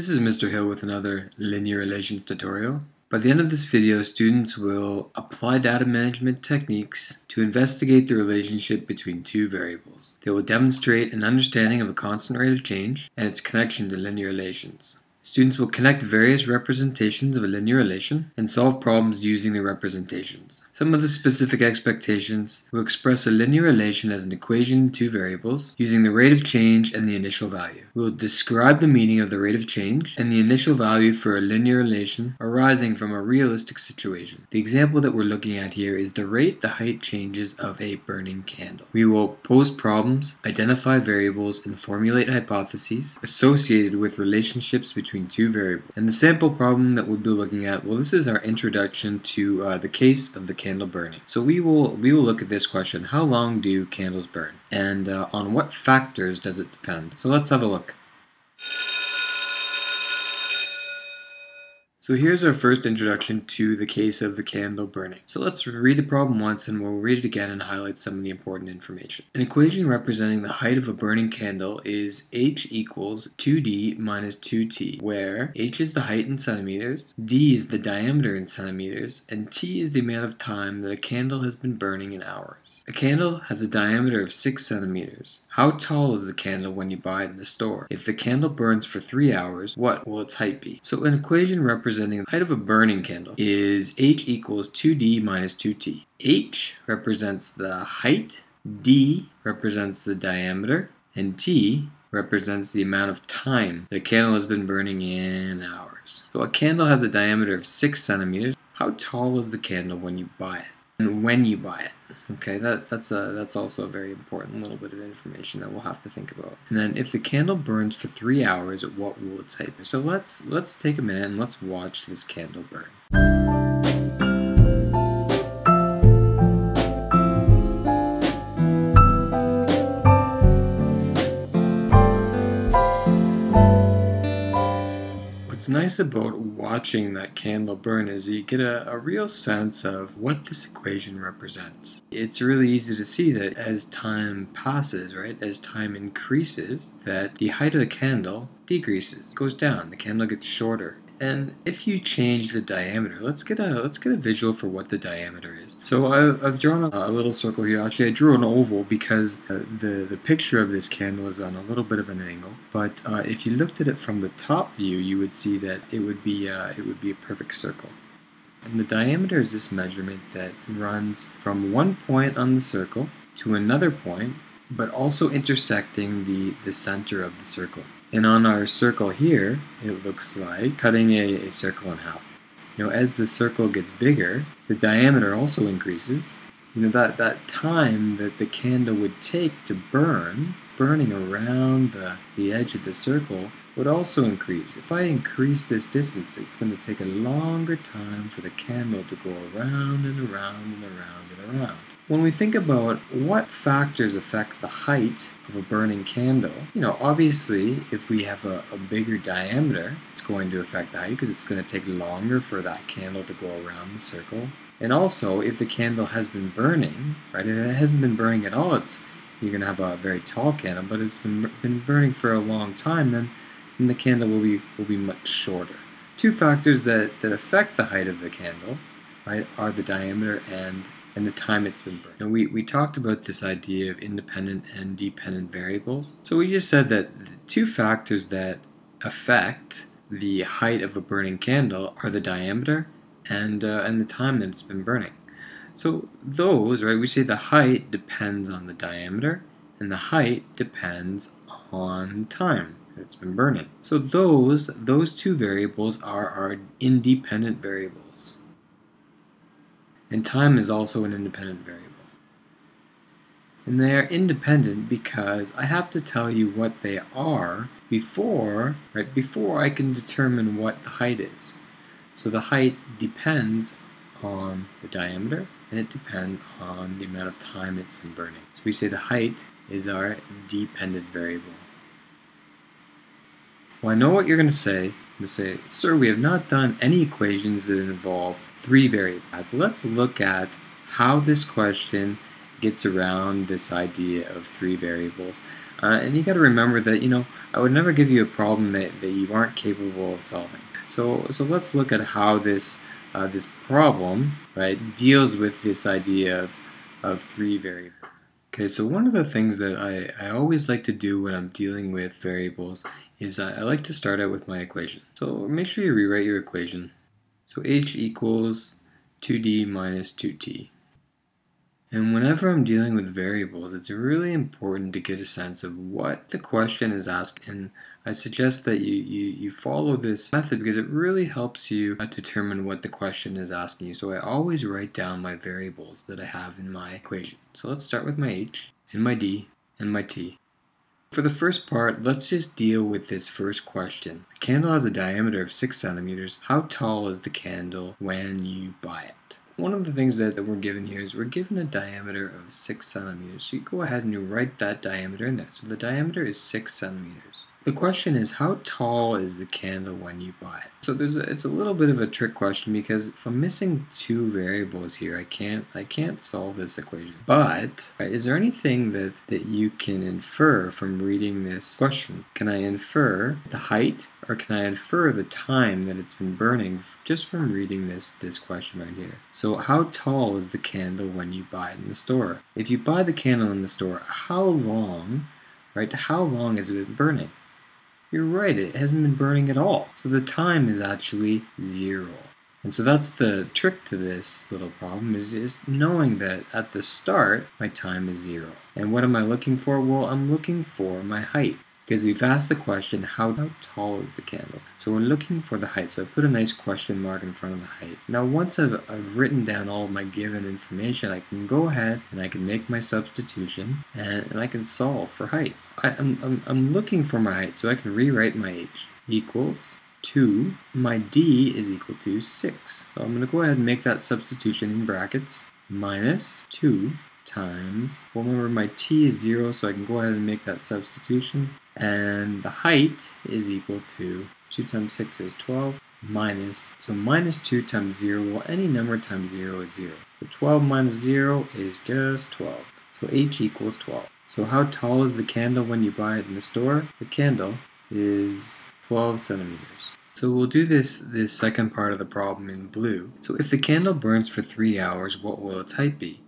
This is Mr. Hill with another linear relations tutorial. By the end of this video, students will apply data management techniques to investigate the relationship between two variables. They will demonstrate an understanding of a constant rate of change and its connection to linear relations. Students will connect various representations of a linear relation and solve problems using the representations. Some of the specific expectations will express a linear relation as an equation in two variables using the rate of change and the initial value. We will describe the meaning of the rate of change and the initial value for a linear relation arising from a realistic situation. The example that we're looking at here is the rate the height changes of a burning candle. We will pose problems, identify variables, and formulate hypotheses associated with relationships between two variables. And the sample problem that we'll be looking at, well, this is our introduction to the case of the candle burning. So we will look at this question: how long do candles burn, and on what factors does it depend? So let's have a look. So here's our first introduction to the case of the candle burning. So let's read the problem once and we'll read it again and highlight some of the important information. An equation representing the height of a burning candle is h equals 2d minus 2t, where h is the height in centimeters, d is the diameter in centimeters, and t is the amount of time that a candle has been burning in hours. A candle has a diameter of 6 centimeters. How tall is the candle when you buy it in the store? If the candle burns for 3 hours, what will its height be? So an equation representing the height of a burning candle is h equals 2d minus 2t. H represents the height, d represents the diameter, and t represents the amount of time the candle has been burning in hours. So a candle has a diameter of 6 centimeters. How tall is the candle when you buy it? And when you buy it. Okay, that's also a very important little bit of information that we'll have to think about. And then if the candle burns for 3 hours, what will its height be? So let's take a minute and let's watch this candle burn. What's nice about watching that candle burn is you get a real sense of what this equation represents. It's really easy to see that as time passes, right, as time increases, that the height of the candle decreases, goes down, the candle gets shorter. And if you change the diameter, let's get a visual for what the diameter is. So I've drawn a little circle here. Actually, I drew an oval because the picture of this candle is on a little bit of an angle. But if you looked at it from the top view, you would see that it would be a perfect circle. And the diameter is this measurement that runs from one point on the circle to another point, but also intersecting the center of the circle. And on our circle here, it looks like cutting a circle in half. You know, as the circle gets bigger, the diameter also increases. You know, that time that the candle would take to burning around the edge of the circle would also increase. If I increase this distance, it's going to take a longer time for the candle to go around and around and around and around. When we think about what factors affect the height of a burning candle, you know, obviously if we have a bigger diameter, it's going to affect the height because it's going to take longer for that candle to go around the circle. And also, if the candle has been burning, right, if it hasn't been burning at all, you're going to have a very tall candle, but it's been burning for a long time, then the candle will be much shorter. Two factors that affect the height of the candle, right, are the diameter and the time it's been burned. Now we talked about this idea of independent and dependent variables. So we just said that the two factors that affect the height of a burning candle are the diameter and the time that it's been burning. So those, right, we say the height depends on the diameter and the height depends on time it's been burning. So those two variables are our independent variables. And time is also an independent variable. And they are independent because I have to tell you what they are before I can determine what the height is. So the height depends on the diameter and it depends on the amount of time it's been burning. So we say the height is our dependent variable. Well, I know what you're going to say. You say, sir, we have not done any equations that involve three variables. Let's look at how this question gets around this idea of 3 variables. And you got to remember that, I would never give you a problem that you aren't capable of solving. So let's look at how this problem, right, deals with this idea of 3 variables. Okay, so one of the things that I always like to do when I'm dealing with variables is I like to start out with my equation. So make sure you rewrite your equation. So h equals 2d minus 2t. And whenever I'm dealing with variables, it's really important to get a sense of what the question is asking. And I suggest that you follow this method because it really helps you determine what the question is asking you. So I always write down my variables that I have in my equation. So let's start with my h, and my d, and my t. For the first part, let's just deal with this first question. The candle has a diameter of 6 centimeters. How tall is the candle when you buy it? One of the things that we're given here is we're given a diameter of 6 centimeters. So you go ahead and you write that diameter in there. So the diameter is 6 centimeters. The question is, how tall is the candle when you buy it? So it's a little bit of a trick question because if I'm missing 2 variables here, I can't solve this equation. But is there anything that you can infer from reading this question? Can I infer the height, or can I infer the time that it's been burning just from reading this question right here? So how tall is the candle when you buy it in the store? If you buy the candle in the store, how long has it been burning? You're right, it hasn't been burning at all. So the time is actually 0. And so that's the trick to this little problem, is knowing that at the start, my time is 0. And what am I looking for? Well, I'm looking for my height. Because we've asked the question, how tall is the candle? So we're looking for the height. So I put a nice question mark in front of the height. Now once I've written down all of my given information, I can go ahead and I can make my substitution and I can solve for height. I'm looking for my height, so I can rewrite my h equals 2. My d is equal to 6. So I'm going to go ahead and make that substitution in brackets, minus 2 times, well, remember my t is 0, so I can go ahead and make that substitution. And the height is equal to 2 times 6 is 12, minus 2 times 0, well, any number times 0 is 0. So 12 minus 0 is just 12. So h equals 12. So how tall is the candle when you buy it in the store? The candle is 12 centimeters. So we'll do this second part of the problem in blue. So if the candle burns for 3 hours, what will its height be?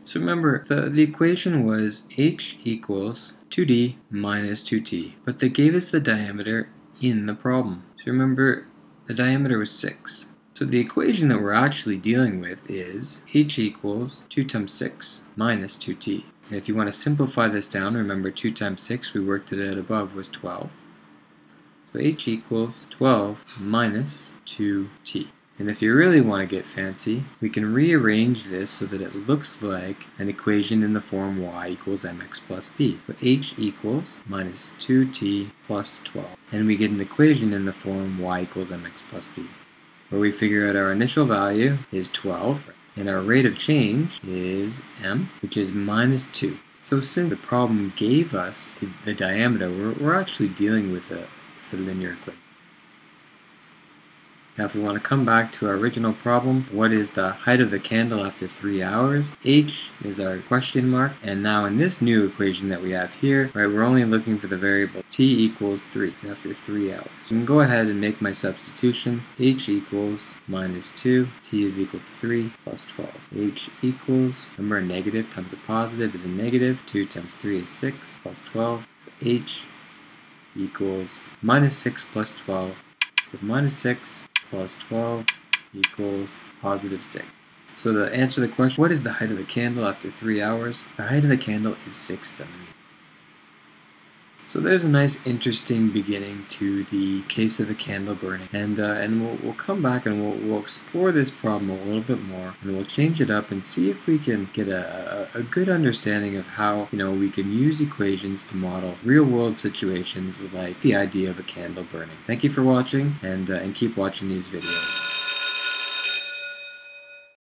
So remember, the equation was h equals 2d minus 2t, but they gave us the diameter in the problem. So remember, the diameter was 6. So the equation that we're actually dealing with is h equals 2 times 6 minus 2t. And if you want to simplify this down, remember 2 times 6, we worked it out above, was 12. So h equals 12 minus 2t. And if you really want to get fancy, we can rearrange this so that it looks like an equation in the form y equals mx plus b. So h equals minus 2t plus 12. And we get an equation in the form y equals mx plus b, where we figure out our initial value is 12, and our rate of change is m, which is minus 2. So since the problem gave us the diameter, we're actually dealing with a linear equation. Now if we want to come back to our original problem, what is the height of the candle after 3 hours? H is our question mark, and now in this new equation that we have here, right, we're only looking for the variable t equals 3 after 3 hours. I can go ahead and make my substitution. H equals minus 2, t is equal to 3 plus 12. H equals, remember, a negative times a positive is a negative, 2 times 3 is 6 plus 12. So H equals minus 6 plus 12, with minus 6 plus 12 equals positive 6. So to answer the question, what is the height of the candle after 3 hours? The height of the candle is 6 centimeters. So there's a nice interesting beginning to the case of the candle burning, and we'll come back and we'll explore this problem a little bit more, and we'll change it up and see if we can get a good understanding of how we can use equations to model real-world situations like the idea of a candle burning. Thank you for watching, and keep watching these videos.